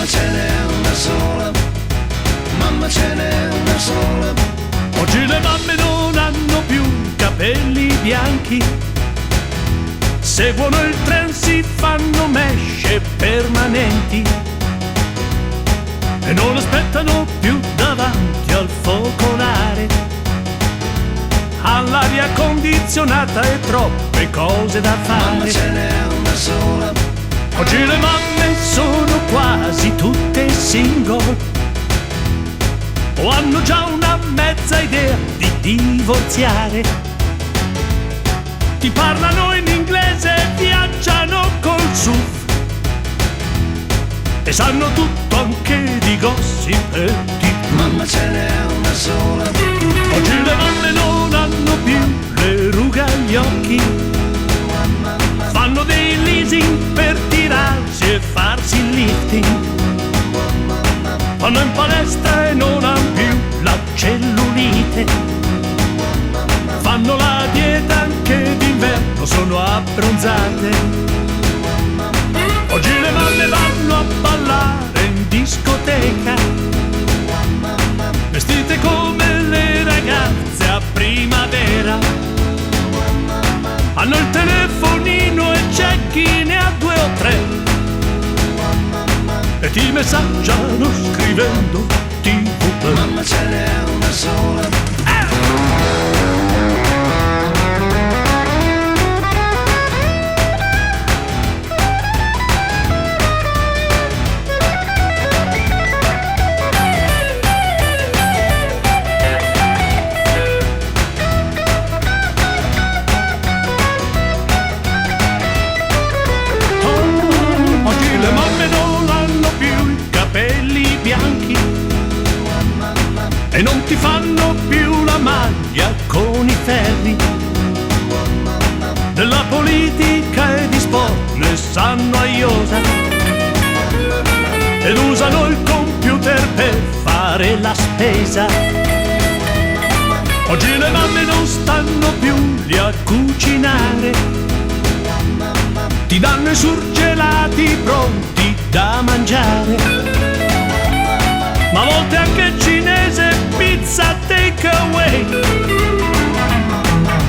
Mamma ce n'è una sola, mamma ce n'è una sola. Oggi le mamme non hanno più capelli bianchi, seguono il trend, si fanno mesce permanenti e non aspettano più davanti al focolare. All'aria condizionata e troppe cose da Mamma fare. ce n'è una sola. Oggi le mamme sono quasi tutte single o hanno già una mezza idea di divorziare. Ti parlano in inglese, viaggiano col SUV e sanno tutto anche di gossip e di Mamma ce n'è una sola. Oggi le mamme non hanno più le rughe agli occhi, fanno dei leasing per tirarsi e farsi il lifting, vanno in palestra e non hanno più la cellulite, fanno la dieta anche d'inverno, sono abbronzate. Oggi le mamme vanno a ballare in discoteca, vestite come le ragazze a primavera, hanno il telefonino e c'è chi ne ha 2 o 3 e ti messaggiano scrivendo TV. Mamma ce n'è una sola. Oggi le mamme non hanno più i capelli bianchi e non ti fanno più la maglia con i ferri. Della politica e di sport ne sanno a iosa ed usano il computer per fare la spesa. Oggi le mamme non stanno più lì a cucinare, ti danno i surgelati pronti da mangiare, ma a volte anche cinese, pizza take away,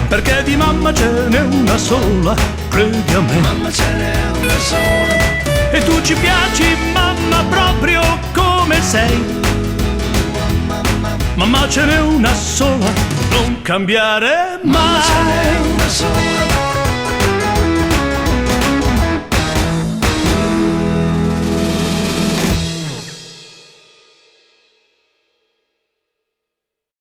perché di mamma ce n'è una sola, credi a me. Mamma ce n'è una sola. E tu ci piaci, mamma, proprio come sei. Mamma ce n'è una sola, non cambiare Mamma ce n'è mai. una sola.